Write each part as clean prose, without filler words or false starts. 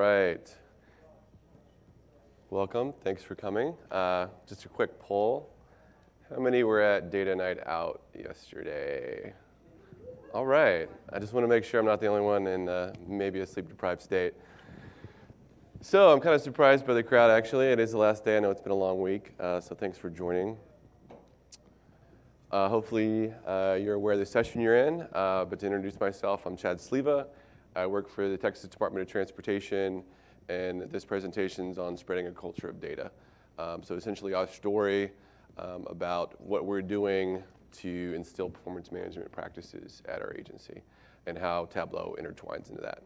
right. Welcome. Thanks for coming. Just a quick poll. How many were at Data Night Out yesterday? All right. I just want to make sure I'm not the only one in maybe a sleep-deprived state. So I'm kind of surprised by the crowd, actually. It is the last day. I know it's been a long week, so thanks for joining. Hopefully you're aware of the session you're in, but to introduce myself, I'm Chad Sleva. I work for the Texas Department of Transportation, and this presentation is on spreading a culture of data. So essentially our story about what we're doing to instill performance management practices at our agency and how Tableau intertwines into that.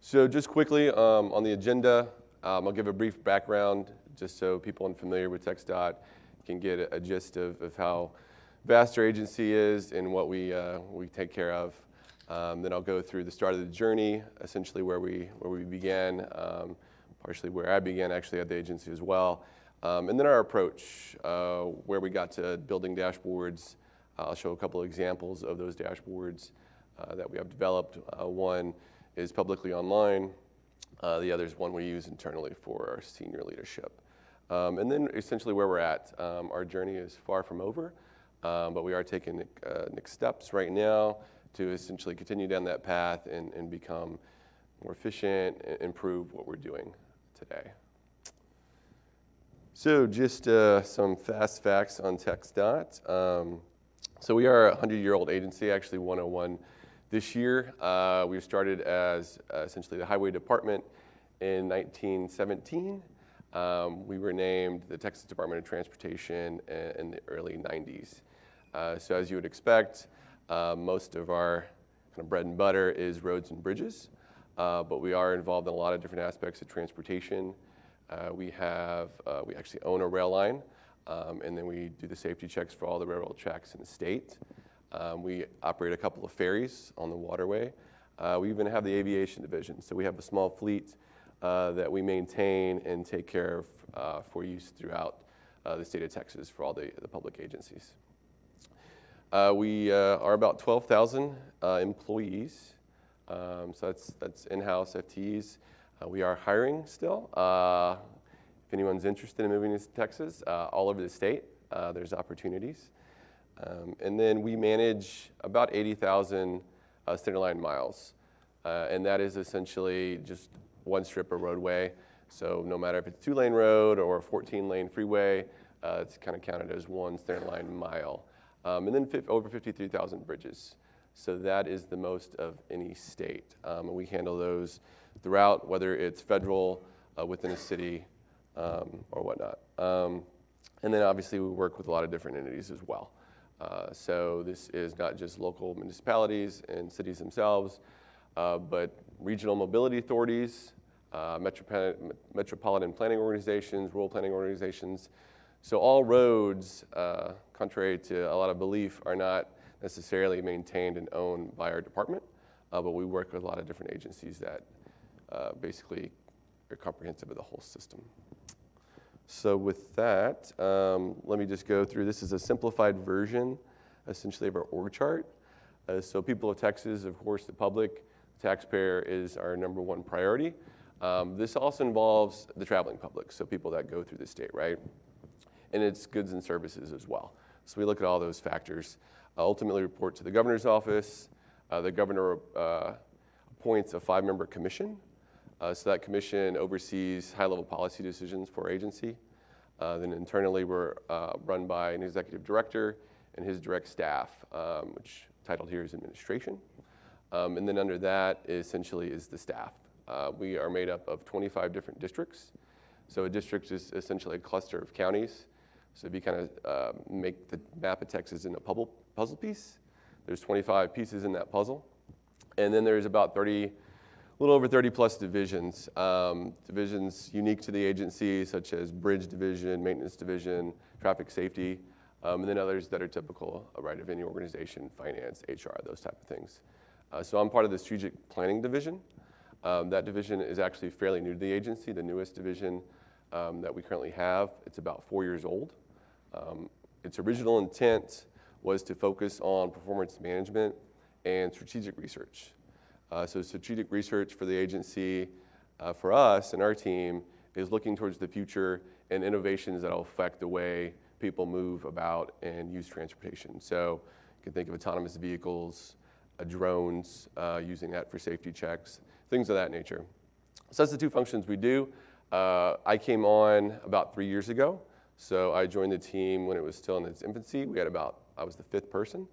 So just quickly on the agenda, I'll give a brief background just so people unfamiliar with TxDOT can get a gist of how vast our agency is and what we take care of. Then I'll go through the start of the journey, essentially where we began, partially where I began actually at the agency as well. And then our approach, where we got to building dashboards. I'll show a couple of examples of those dashboards that we have developed. One is publicly online. The other is one we use internally for our senior leadership. And then essentially where we're at. Our journey is far from over, but we are taking next steps right now to essentially continue down that path and become more efficient and improve what we're doing today. So just some fast facts on TxDOT. So we are a 100-year-old agency, actually 101 this year. We started as essentially the Highway Department in 1917. We were named the Texas Department of Transportation in the early 90s. So as you would expect, most of our kind of bread and butter is roads and bridges, but we are involved in a lot of different aspects of transportation. We actually own a rail line, and then we do the safety checks for all the railroad tracks in the state. We operate a couple of ferries on the waterway. We even have the aviation division, so we have a small fleet that we maintain and take care of for use throughout the state of Texas for all the public agencies. We are about 12,000 employees, so that's in-house FTEs. We are hiring still. If anyone's interested in moving to Texas, all over the state, there's opportunities. And then we manage about 80,000 center line miles, and that is essentially just one strip of roadway. So no matter if it's a 2-lane road or a 14-lane freeway, it's kind of counted as one center line mile. And then over 53,000 bridges. So that is the most of any state. And we handle those throughout, whether it's federal, within a city, or whatnot. And then obviously we work with a lot of different entities as well. So this is not just local municipalities and cities themselves, but regional mobility authorities, metropolitan planning organizations, rural planning organizations. So all roads, contrary to a lot of belief, are not necessarily maintained and owned by our department, but we work with a lot of different agencies that basically are comprehensive of the whole system. So with that, let me just go through. This is a simplified version, essentially, of our org chart. So people of Texas, of course, the public, taxpayer is our #1 priority. This also involves the traveling public, so people that go through the state, right? And it's goods and services as well. So we look at all those factors. Ultimately report to the governor's office. The governor appoints a 5-member commission. So that commission oversees high-level policy decisions for our agency. Then internally we're run by an executive director and his direct staff, which titled here is administration. And then under that essentially is the staff. We are made up of 25 different districts. So a district is essentially a cluster of counties. So if you kind of make the map of Texas in a puzzle piece, there's 25 pieces in that puzzle. And then there's about a little over 30 plus divisions. Divisions unique to the agency, such as bridge division, maintenance division, traffic safety, and then others that are typical, right, of any organization, finance, HR, those type of things. So I'm part of the strategic planning division. That division is actually fairly new to the agency, the newest division that we currently have. It's about 4 years old. Its original intent was to focus on performance management and strategic research. So strategic research for the agency, for us and our team, is looking towards the future and innovations that will affect the way people move about and use transportation. So you can think of autonomous vehicles, drones, using that for safety checks, things of that nature. So that's the two functions we do. I came on about 3 years ago. So I joined the team when it was still in its infancy. I was the 5th person.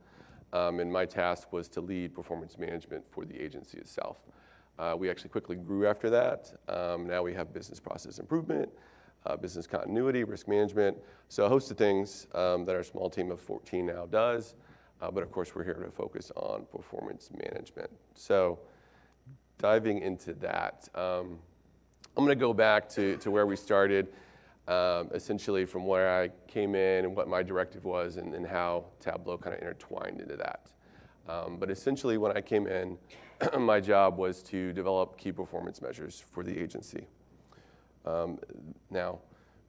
And my task was to lead performance management for the agency itself. We actually quickly grew after that. Now we have business process improvement, business continuity, risk management, so a host of things that our small team of 14 now does. But of course, we're here to focus on performance management. So diving into that, I'm going to go back to where we started, essentially from where I came in and what my directive was and how Tableau kind of intertwined into that. But essentially, when I came in, my job was to develop key performance measures for the agency. Now,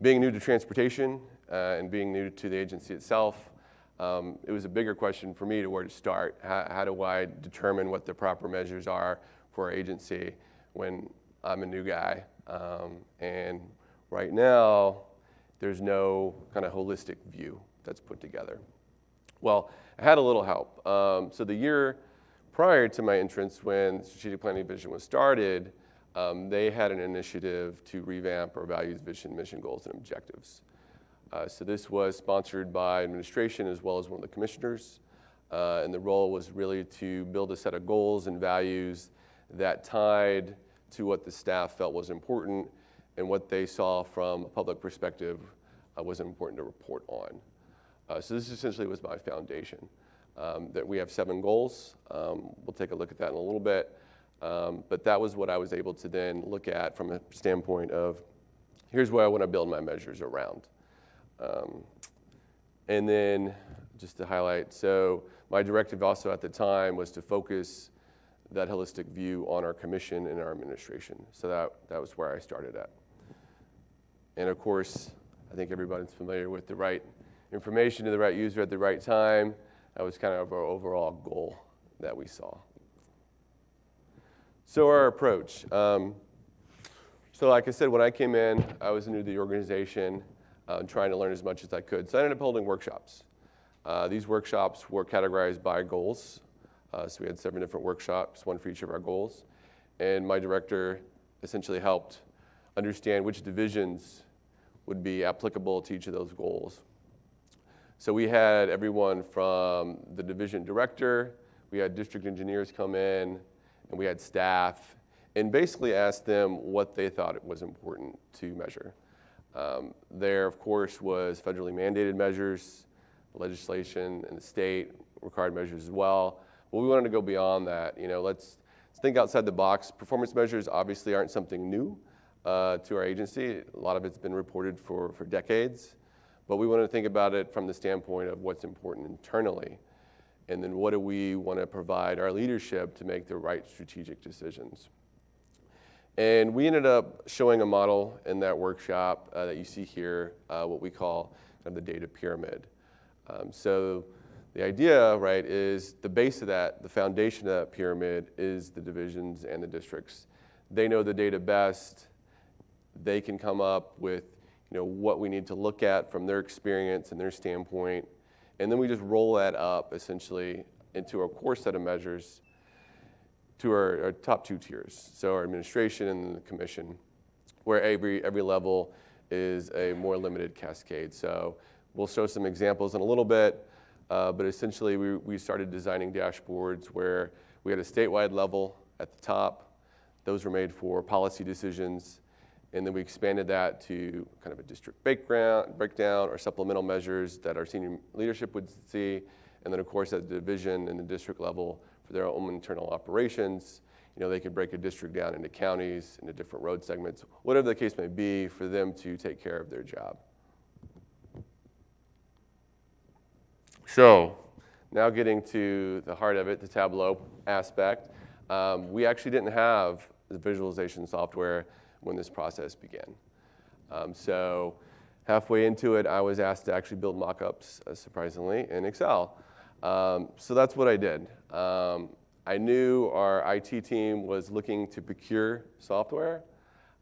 being new to transportation and being new to the agency itself, it was a bigger question for me to where to start. How do I determine what the proper measures are for our agency when I'm a new guy? And right now, there's no kind of holistic view that's put together. Well, I had a little help. So the year prior to my entrance, when Strategic Planning Vision was started, they had an initiative to revamp our values, vision, mission, goals, and objectives. So this was sponsored by administration as well as one of the commissioners. And the role was really to build a set of goals and values that tied to what the staff felt was important and what they saw from a public perspective was important to report on. So this essentially was my foundation. That we have 7 goals. We'll take a look at that in a little bit. But that was what I was able to then look at from a standpoint of, here's what I want to build my measures around. And then just to highlight, so my directive also at the time was to focus that holistic view on our commission and our administration. So that was where I started at. And of course, I think everybody's familiar with the right information to the right user at the right time. That was kind of our overall goal that we saw. So our approach. So like I said, when I came in, I was new to the organization, trying to learn as much as I could. So I ended up holding workshops. These workshops were categorized by goals. So we had 7 different workshops, 1 for each of our goals. And my director essentially helped understand which divisions would be applicable to each of those goals. So we had everyone from the division director, we had district engineers come in, and we had staff, and basically asked them what they thought it was important to measure. There, of course, was federally mandated measures, legislation in the state required measures as well. But we wanted to go beyond that. You know, let's think outside the box. Performance measures obviously aren't something new to our agency. A lot of it's been reported for decades. But we want to think about it from the standpoint of what's important internally. And then what do we want to provide our leadership to make the right strategic decisions. And we ended up showing a model in that workshop that you see here, what we call kind of the data pyramid. So the idea, right, is the base of that, the foundation of that pyramid is the divisions and the districts. They know the data best. They can come up with what we need to look at from their experience and their standpoint. And then we just roll that up essentially into a core set of measures to our top 2 tiers. So our administration and the commission, where every level is a more limited cascade. So we'll show some examples in a little bit, but essentially we started designing dashboards where we had a statewide level at the top. Those were made for policy decisions. And then we expanded that to kind of a district breakdown or supplemental measures that our senior leadership would see. And then, of course, at the division and the district level for their own internal operations, they could break a district down into counties, into different road segments, whatever the case may be for them to take care of their job. So now getting to the heart of it, the Tableau aspect, we actually didn't have the visualization software when this process began. So halfway into it, I was asked to actually build mock-ups, surprisingly, in Excel. So that's what I did. I knew our IT team was looking to procure software,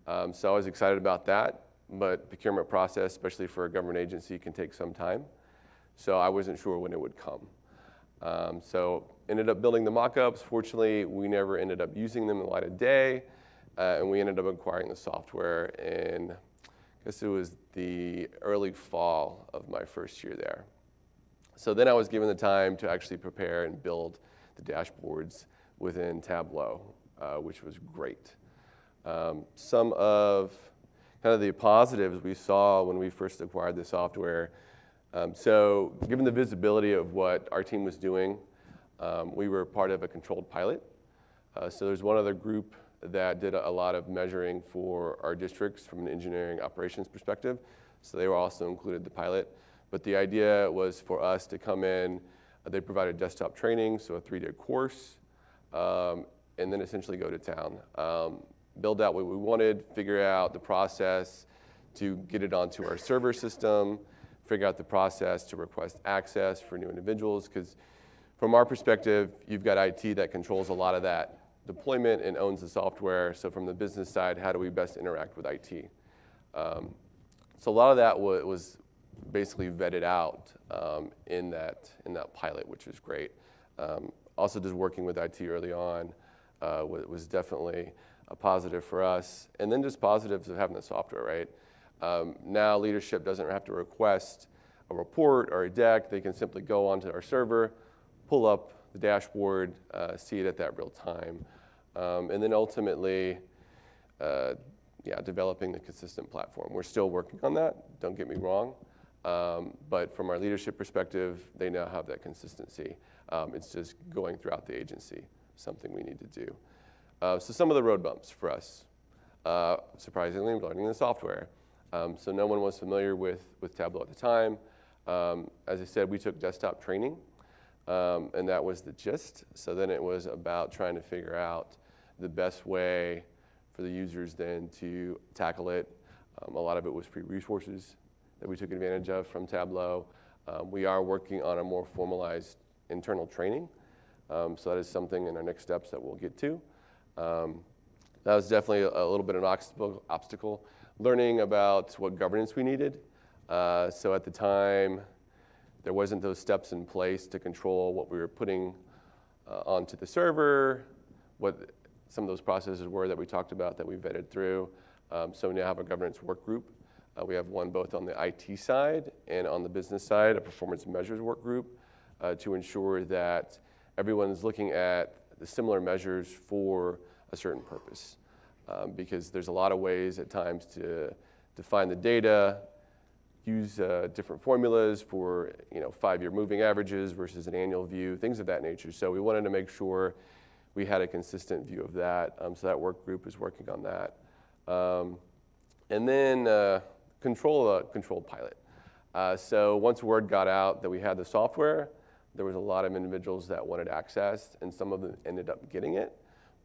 so I was excited about that. But procurement process, especially for a government agency, can take some time. So I wasn't sure when it would come. So ended up building the mock-ups. Fortunately, we never ended up using them in the light of day, and we ended up acquiring the software in, I guess it was the early fall of my first year there. So then I was given the time to actually prepare and build the dashboards within Tableau, which was great. Some of kind of the positives we saw when we first acquired the software. So given the visibility of what our team was doing, we were part of a controlled pilot. So there's one other group that did a lot of measuring for our districts from an engineering operations perspective. So they were also included in the pilot. But the idea was for us to come in, they provided desktop training, so a 3-day course, and then essentially go to town. Build out what we wanted, figure out the process to get it onto our server system, figure out the process to request access for new individuals, because from our perspective, you've got IT that controls a lot of that deployment and owns the software. So from the business side, how do we best interact with IT? So a lot of that was basically vetted out in that pilot, which was great. Also, just working with IT early on was definitely a positive for us. And then just positives of having the software, right? Now leadership doesn't have to request a report or a deck. They can simply go onto our server, pull up the dashboard, see it at that real time. And then ultimately, developing the consistent platform. We're still working on that, don't get me wrong. But from our leadership perspective, they now have that consistency. It's just going throughout the agency, something we need to do. So some of the road bumps for us, surprisingly, learning the software. So no one was familiar with Tableau at the time. As I said, we took desktop training, and that was the gist. So then it was about trying to figure out the best way for the users then to tackle it. A lot of it was free resources that we took advantage of from Tableau. We are working on a more formalized internal training. So that is something in our next steps that we'll get to. That was definitely a little bit of an obstacle. Learning about what governance we needed. So at the time, there wasn't those steps in place to control what we were putting onto the server, what some of those processes were that we talked about that we vetted through. So we now have a governance work group. We have one both on the IT side and on the business side, a performance measures work group, to ensure that everyone's looking at the similar measures for a certain purpose. Because there's a lot of ways at times to define the data, use different formulas for 5-year moving averages versus an annual view, things of that nature. So we wanted to make sure we had a consistent view of that. So that work group is working on that. And then controlled pilot. So once word got out that we had the software, there was a lot of individuals that wanted access, and some of them ended up getting it,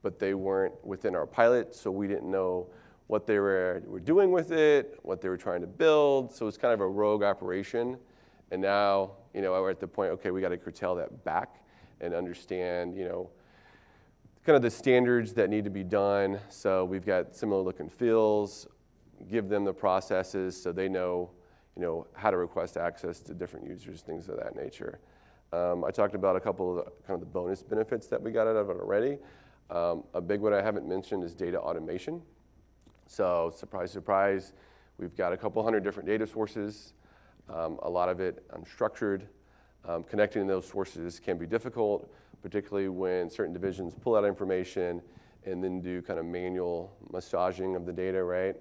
but they weren't within our pilot, so we didn't know what they were doing with it, what they were trying to build. So it's kind of a rogue operation. And now, we're at the point, okay, we got to curtail that back and understand, kind of the standards that need to be done. So we've got similar look and feels, give them the processes so they know, how to request access to different users, things of that nature. I talked about a couple of kind of the bonus benefits that we got out of it already. A big one I haven't mentioned is data automation. So surprise, surprise, we've got a couple hundred different data sources, a lot of it unstructured. Connecting those sources can be difficult, particularly when certain divisions pull out information and then do kind of manual massaging of the data, right?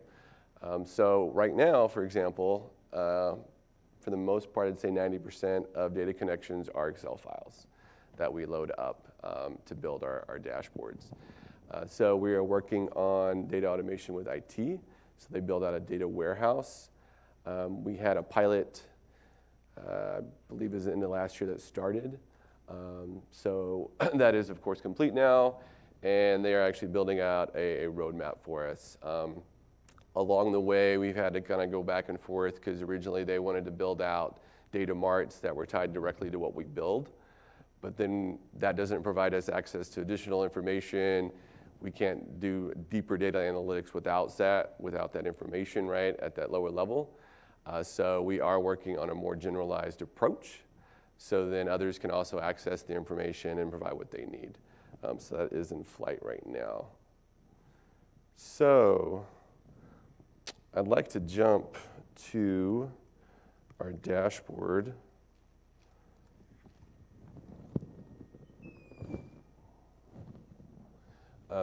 So right now, for example, for the most part, I'd say 90% of data connections are Excel files that we load up to build our dashboards. So we are working on data automation with IT. So they build out a data warehouse. We had a pilot, I believe it was in the last year that started. So that is, of course, complete now. And they are actually building out a roadmap for us. Along the way, we've had to kind of go back and forth because originally they wanted to build out data marts that were tied directly to what we build. but then that doesn't provide us access to additional information. We can't do deeper data analytics without that information, right, at that lower level. So we are working on a more generalized approach, so then others can also access the information and provide what they need. So that is in flight right now. So I'd like to jump to our dashboard.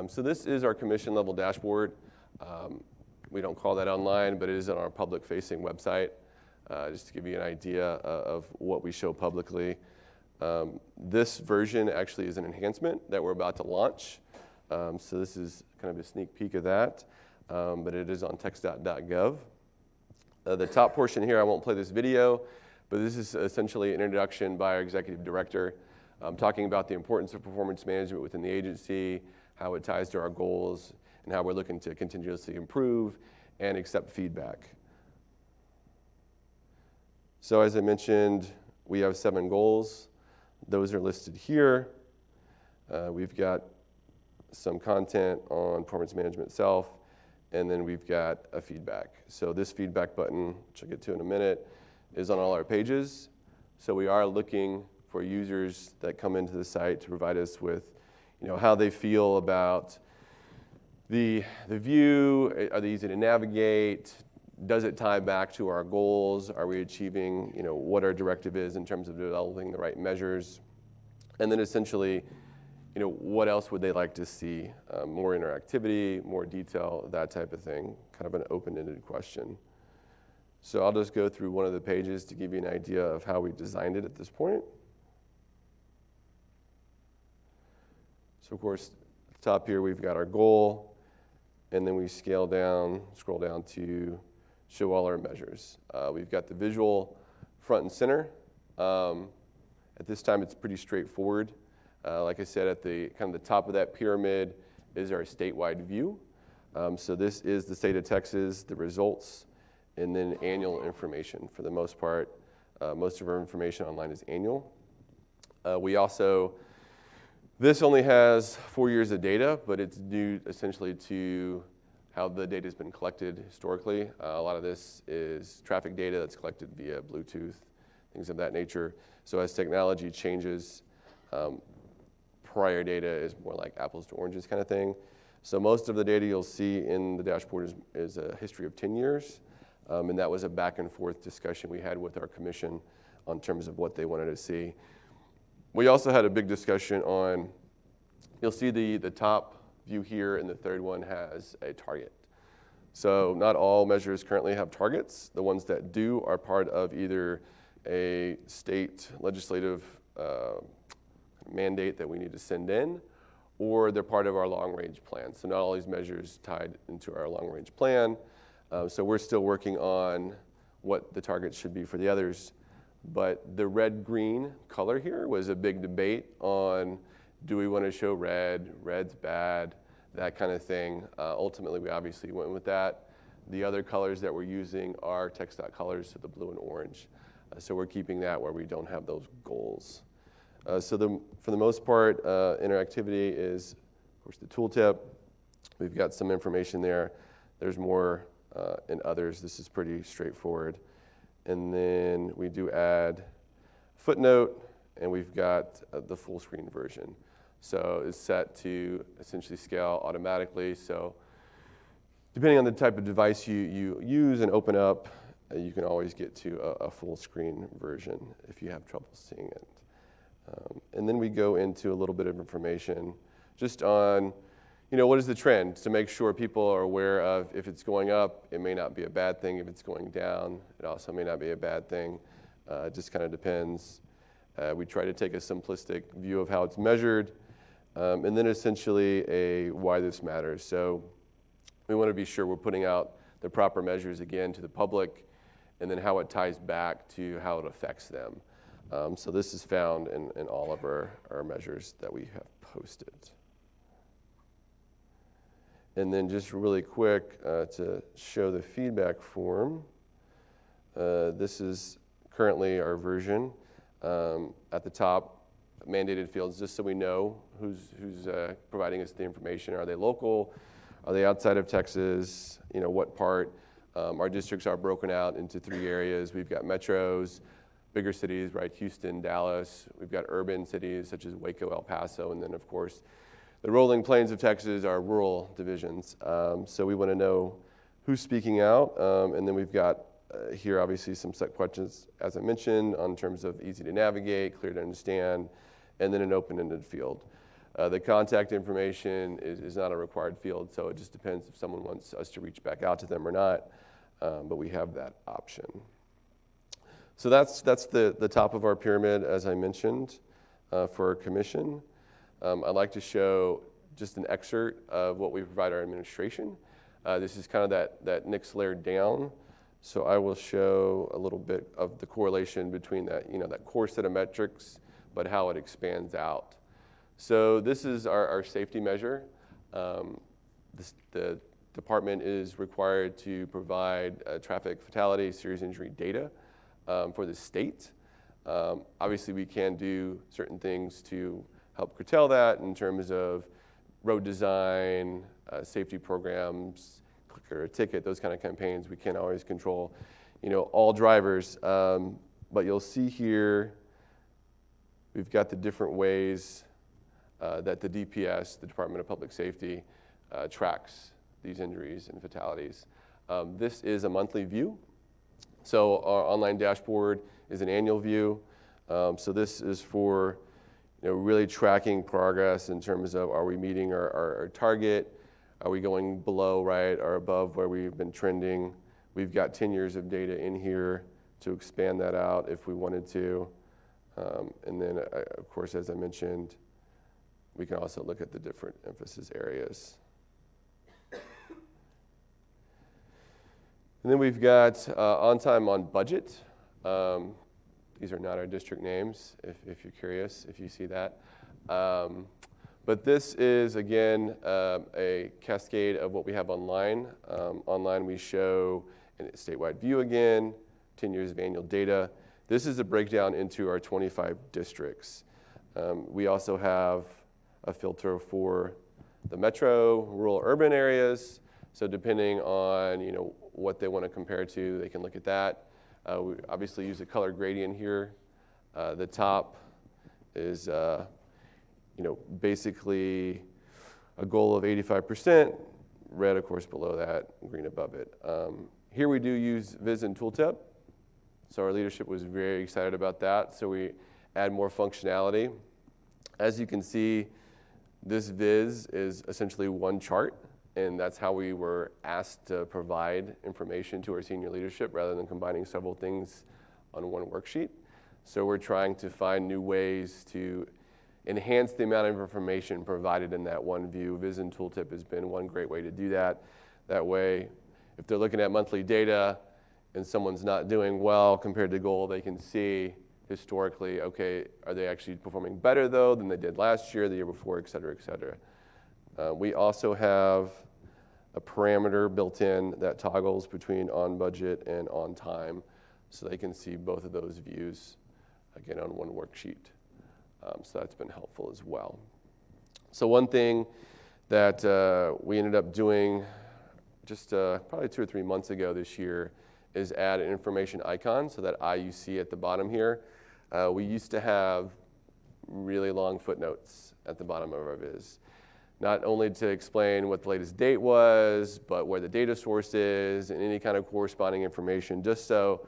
So this is our commission level dashboard. We don't call that online, but it is on our public facing website, just to give you an idea of what we show publicly. This version actually is an enhancement that we're about to launch. So this is kind of a sneak peek of that, but it is on TxDOT.gov. The top portion here, I won't play this video, but this is essentially an introduction by our executive director, talking about the importance of performance management within the agency, how it ties to our goals, and how we're looking to continuously improve and accept feedback. So as I mentioned, we have 7 goals. Those are listed here. We've got some content on performance management itself, and then we've got a feedback. So this feedback button, which I'll get to in a minute, is on all our pages. So we are looking for users that come into the site to provide us with, how they feel about the view. Are they easy to navigate? Does it tie back to our goals? Are we achieving, what our directive is in terms of developing the right measures? And then essentially, what else would they like to see? More interactivity, more detail, that type of thing, kind of an open-ended question. So I'll just go through one of the pages to give you an idea of how we designed it at this point. So of course, at the top here, we've got our goal, and then we scroll down to show all our measures. We've got the visual front and center. At this time, it's pretty straightforward. Like I said, at the kind of the top of that pyramid is our statewide view. So this is the state of Texas, the results, and then annual information. For the most part, most of our information online is annual. This only has 4 years of data, but it's due essentially to how the data has been collected historically. A lot of this is traffic data that's collected via Bluetooth, things of that nature. So as technology changes, prior data is more like apples to oranges kind of thing. So most of the data you'll see in the dashboard is a history of 10 years. And that was a back and forth discussion we had with our commission on terms of what they wanted to see. We also had a big discussion on, you'll see the top view here, and the third one has a target. So not all measures currently have targets. The ones that do are part of either a state legislative mandate that we need to send in, or they're part of our long-range plan. So not all these measures tied into our long-range plan. So we're still working on what the targets should be for the others. But the red-green color here was a big debate on, do we want to show red? Red's bad, that kind of thing. Ultimately, we obviously went with that. The other colors that we're using are TxDOT colors, so the blue and orange. So we're keeping that where we don't have those goals. So for the most part, interactivity is, of course, the tooltip. We've got some information there. There's more in others. This is pretty straightforward. And then we do add footnote, and we've got the full screen version. So it's set to essentially scale automatically. So depending on the type of device you use and open up, you can always get to a full screen version if you have trouble seeing it. And then we go into a little bit of information just on, what is the trend, to make sure people are aware of, if it's going up, it may not be a bad thing. If it's going down, it also may not be a bad thing. It just kind of depends. We try to take a simplistic view of how it's measured, and then essentially a why this matters. So we want to be sure we're putting out the proper measures again to the public, and then how it ties back to how it affects them. So this is found in all of our measures that we have posted. And then just really quick to show the feedback form. This is currently our version. At the top, mandated fields just so we know who's providing us the information. Are they local? Are they outside of Texas? You know, what part? Our districts are broken out into 3 areas. We've got metros, bigger cities, right? Houston, Dallas. We've got urban cities such as Waco, El Paso, and then of course the rolling plains of Texas are rural divisions. So we want to know who's speaking out, and then we've got here obviously some set questions, as I mentioned, on terms of easy to navigate, clear to understand, and then an open-ended field. The contact information is not a required field, so it just depends if someone wants us to reach back out to them or not, but we have that option. So that's the top of our pyramid, as I mentioned, for our commission. I'd like to show just an excerpt of what we provide our administration. This is kind of that next layer down. So I will show a little bit of the correlation between that, that core set of metrics, but how it expands out. So this is our safety measure. The department is required to provide traffic fatality, serious injury data for the state. Obviously, we can do certain things to help curtail that in terms of road design, safety programs, click or a ticket, those kind of campaigns. We can't always control, all drivers. But you'll see here, we've got the different ways that the DPS, the Department of Public Safety, tracks these injuries and fatalities. This is a monthly view. So our online dashboard is an annual view. So this is for really tracking progress in terms of, are we meeting our target? Are we going below, right, or above where we've been trending? We've got 10 years of data in here to expand that out if we wanted to. And then, of course, as I mentioned, we can also look at the different emphasis areas. And then we've got on time, on budget. These are not our district names, if you're curious, if you see that. But this is, again, a cascade of what we have online. Online, we show a statewide view again, 10 years of annual data. This is a breakdown into our 25 districts. We also have a filter for the metro, rural, urban areas. So depending on what they want to compare to, they can look at that. We obviously use a color gradient here. The top is basically a goal of 85%. Red, of course, below that, green above it. Here we do use Viz and Tooltip. So our leadership was very excited about that. So we add more functionality. As you can see, this Viz is essentially one chart. And that's how we were asked to provide information to our senior leadership rather than combining several things on one worksheet. So we're trying to find new ways to enhance the amount of information provided in that one view. Viz and Tooltip has been one great way to do that. That way, if they're looking at monthly data and someone's not doing well compared to goal, they can see historically, okay, are they actually performing better though than they did last year, the year before, et cetera, et cetera. We also have a parameter built in that toggles between on budget and on time, so they can see both of those views, again, on one worksheet. So that's been helpful as well. So one thing that we ended up doing just probably 2 or 3 months ago this year is add an information icon, so that eye you see at the bottom here. We used to have really long footnotes at the bottom of our Viz. Not only to explain what the latest date was, but where the data source is and any kind of corresponding information, just so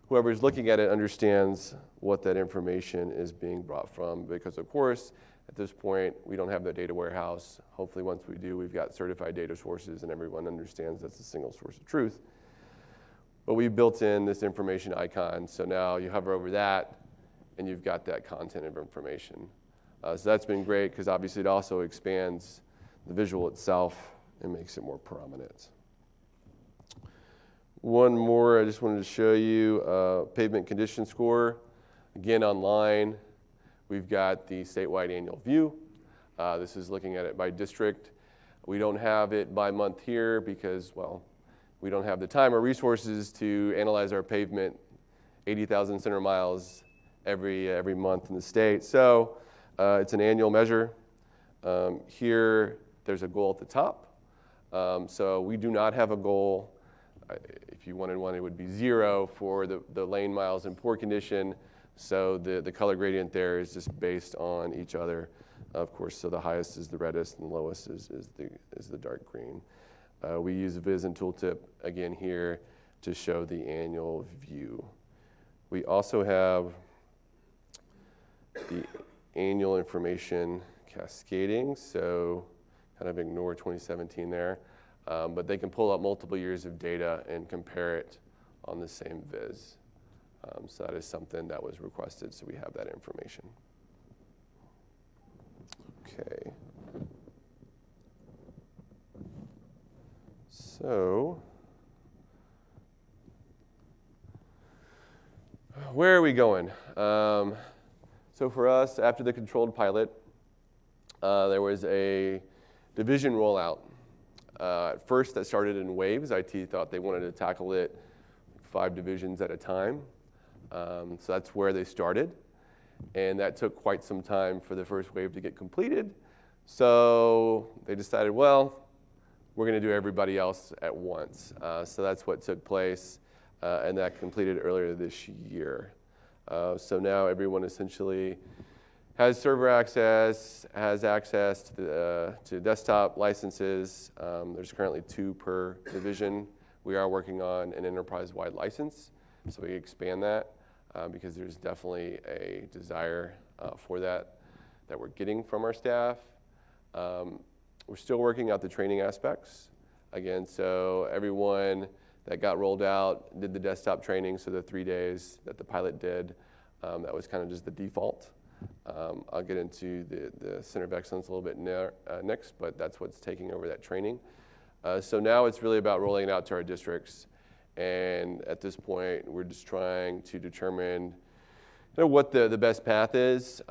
whoever's looking at it understands what that information is being brought from. Because of course, at this point, we don't have the data warehouse. Hopefully once we do, we've got certified data sources and everyone understands that's a single source of truth. But we built in this information icon, so now you hover over that and you've got that content of information. So that's been great because obviously it also expands the visual itself and makes it more prominent. One more I just wanted to show you, pavement condition score. Again, online, we've got the statewide annual view. This is looking at it by district. We don't have it by month here because, well, we don't have the time or resources to analyze our pavement 80,000 center miles every month in the state. So It's an annual measure. Here, there's a goal at the top. So we do not have a goal. If you wanted one, it would be 0 for the lane miles in poor condition. So the color gradient there is just based on each other, of course. So the highest is the reddest and the lowest is the dark green. We use Viz and Tooltip again here to show the annual view. We also have the annual information cascading, so kind of ignore 2017 there. But they can pull up multiple years of data and compare it on the same Viz. So that is something that was requested, so we have that information. Okay. So where are we going? So for us, after the controlled pilot, there was a division rollout. At first, that started in waves. IT thought they wanted to tackle it 5 divisions at a time. So that's where they started. And that took quite some time for the first wave to get completed. So they decided, well, we're going to do everybody else at once. So that's what took place. And that completed earlier this year. So now everyone essentially has server access, has access to desktop licenses. There's currently 2 per division. We are working on an enterprise-wide license, so we expand that because there's definitely a desire for that we're getting from our staff. We're still working out the training aspects. Again, so everyone that got rolled out did the desktop training, so the 3 days that the pilot did, that was kind of just the default. I'll get into the Center of Excellence a little bit next, but that's what's taking over that training. So now it's really about rolling it out to our districts. And at this point, we're just trying to determine what the best path is.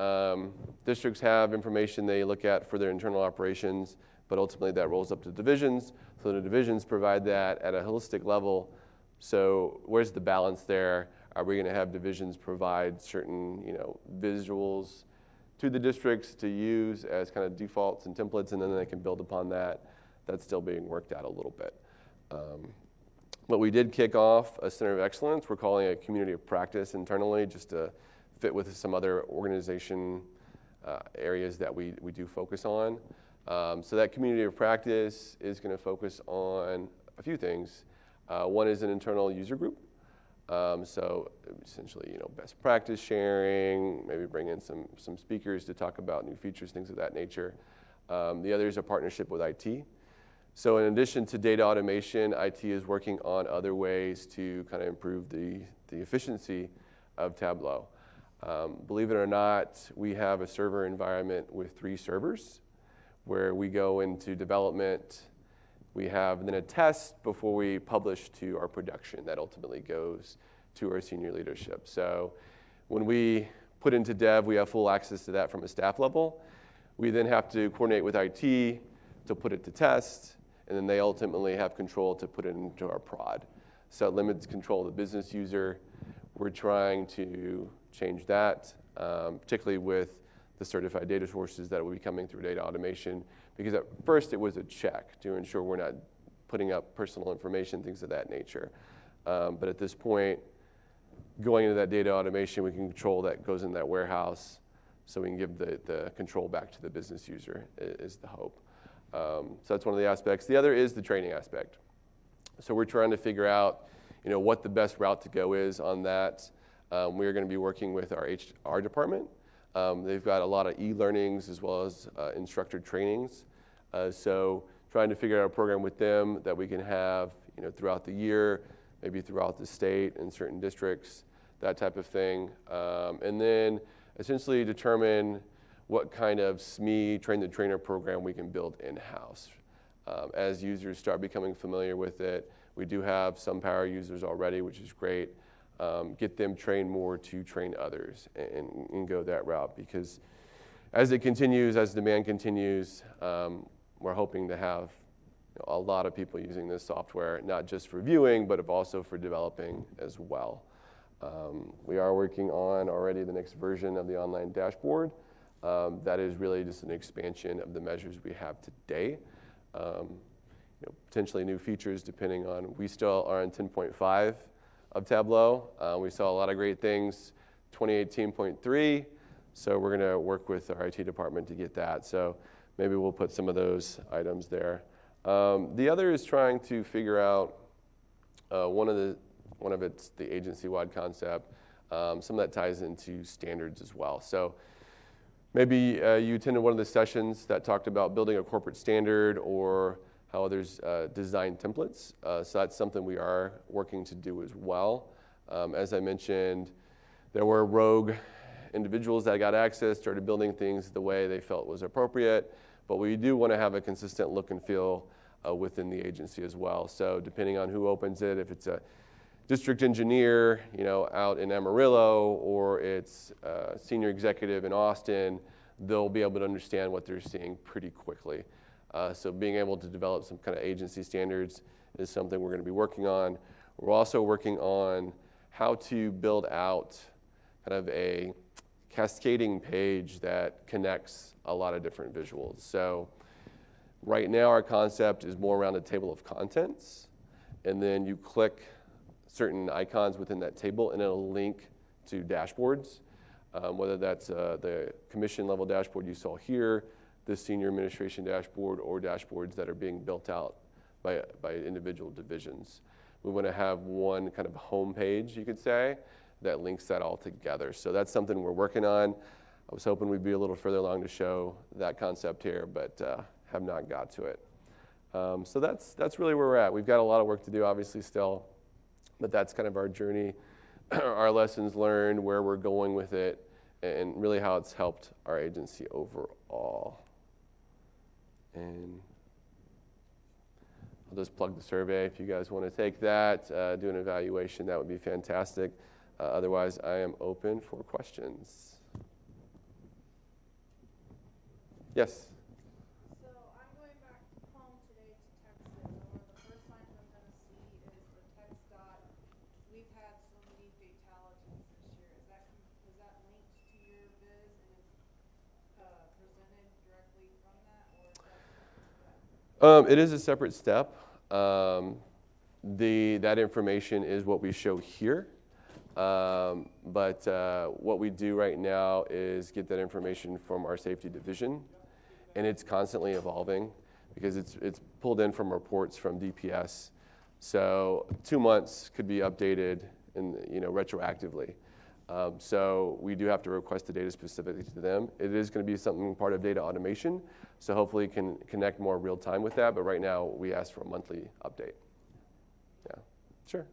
Districts have information they look at for their internal operations, but ultimately that rolls up to divisions. So the divisions provide that at a holistic level. So where's the balance there? Are we going to have divisions provide certain visuals to the districts to use as kind of defaults and templates, and then they can build upon that? That's still being worked out a little bit. But we did kick off a Center of Excellence. We're calling it a community of practice internally, just to fit with some other organization areas that we do focus on. So that community of practice is going to focus on a few things. One is an internal user group. So essentially, best practice sharing, maybe bring in some speakers to talk about new features, things of that nature. The other is a partnership with IT. So in addition to data automation, IT is working on other ways to kind of improve the efficiency of Tableau. Believe it or not, we have a server environment with 3 servers where we go into development. We have then a test before we publish to our production that ultimately goes to our senior leadership. So when we put into dev, we have full access to that from a staff level. We then have to coordinate with IT to put it to test, and then they ultimately have control to put it into our prod. So it limits control of the business user. We're trying to change that, particularly with the certified data sources that will be coming through data automation, because at first it was a check to ensure we're not putting up personal information, things of that nature. But at this point, going into that data automation, we can control that goes in that warehouse, so we can give the control back to the business user is the hope. So that's one of the aspects. The other is the training aspect. So we're trying to figure out what the best route to go is on that. We're going to be working with our HR department. They've got a lot of e-learnings as well as instructor trainings. So trying to figure out a program with them that we can have throughout the year, maybe throughout the state in certain districts, that type of thing. And then essentially determine what kind of SME, train the trainer program we can build in-house. As users start becoming familiar with it, we do have some power users already, which is great. Get them trained more to train others and go that route, because as it continues, as demand continues, we're hoping to have a lot of people using this software, not just for viewing, but also for developing as well. We are working on already the next version of the online dashboard. That is really just an expansion of the measures we have today. Potentially new features depending on, we still are in 10.5 of Tableau. We saw a lot of great things, 2018.3, so we're going to work with our IT department to get that. So maybe we'll put some of those items there. The other is trying to figure out one of it's the agency-wide concept. Some of that ties into standards as well. So maybe you attended one of the sessions that talked about building a corporate standard or how others design templates. So that's something we are working to do as well. As I mentioned, there were rogue individuals that got access, started building things the way they felt was appropriate, but we do want to have a consistent look and feel within the agency as well. So depending on who opens it, if it's a district engineer, out in Amarillo, or it's a senior executive in Austin, they'll be able to understand what they're seeing pretty quickly. So being able to develop some kind of agency standards is something we're going to be working on. We're also working on how to build out kind of a cascading page that connects a lot of different visuals. So right now our concept is more around a table of contents, and then you click certain icons within that table and it'll link to dashboards, whether that's the commission level dashboard you saw here, the senior administration dashboard, or dashboards that are being built out by individual divisions. We want to have one kind of home page, you could say, that links that all together. So that's something we're working on. I was hoping we'd be a little further along to show that concept here, but have not got to it. So that's really where we're at. We've got a lot of work to do, obviously, still, but that's kind of our journey, our lessons learned, where we're going with it, and really how it's helped our agency overall. And I'll just plug the survey. If you guys want to take that, do an evaluation, that would be fantastic. Otherwise, I am open for questions. Yes? So I'm going back home today to Texas, and one of the first signs I'm going to see is the TxDOT. We've had so many fatalities this year. Is that linked to your biz and is presented directly from that, or is that something that? It is a separate step. That information is what we show here. But what we do right now is get that information from our safety division, and it's constantly evolving because it's pulled in from reports from DPS. So 2 months could be updated retroactively. So we do have to request the data specifically to them. It is going to be something part of data automation, so hopefully can connect more real time with that. But right now we ask for a monthly update. Yeah, sure.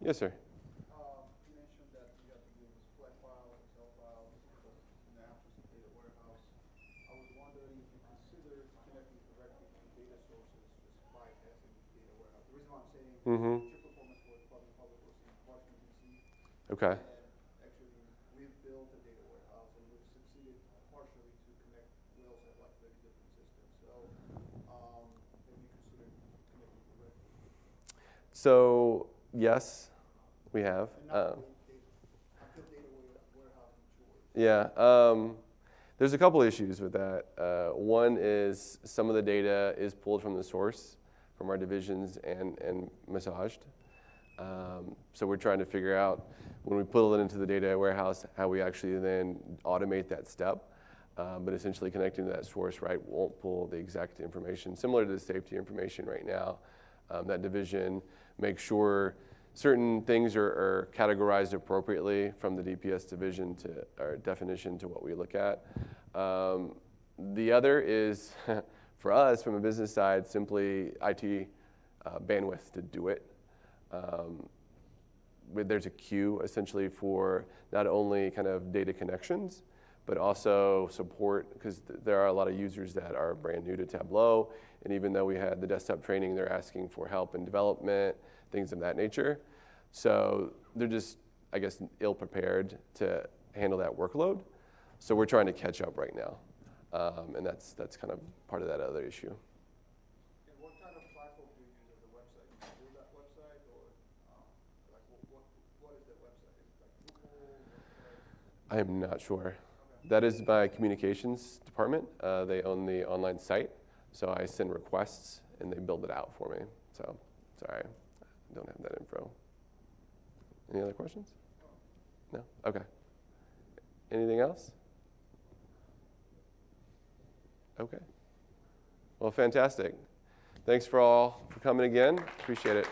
Yes, sir. You mentioned that you have to deal with flat files, Excel files, now just a data warehouse. I was wondering if you consider connecting directly to data sources just bypassing the data warehouse. The reason why I'm saying chip performance was public was in Washington, D.C. Okay. And actually, we've built a data warehouse and we've succeeded partially to connect. We also have like 30 different systems. So have you considered connecting directly? So yes, we have. Yeah, there's a couple issues with that. One is some of the data is pulled from the source, from our divisions and massaged. So we're trying to figure out when we pull it into the data warehouse how we actually then automate that step. But essentially connecting to that source, right, won't pull the exact information. Similar to the safety information right now, that division makes sure certain things are categorized appropriately from the DPS division to our definition to what we look at. The other is, for us, from a business side, simply IT bandwidth to do it. There's a queue, essentially, for not only kind of data connections, but also support, because there are a lot of users that are brand new to Tableau, and even though we had the desktop training, they're asking for help in development, things of that nature. So they're just, I guess, ill-prepared to handle that workload. So we're trying to catch up right now, and that's kind of part of that other issue. And what kind of platform do you use as a website? Do you build that website, or like what is that website? Is it like Google, WordPress? I am not sure. That is my communications department. They own the online site, so I send requests and they build it out for me. So, sorry, I don't have that info. Any other questions? No? Okay. Anything else? Okay. Well, fantastic. Thanks for all for coming again. Appreciate it.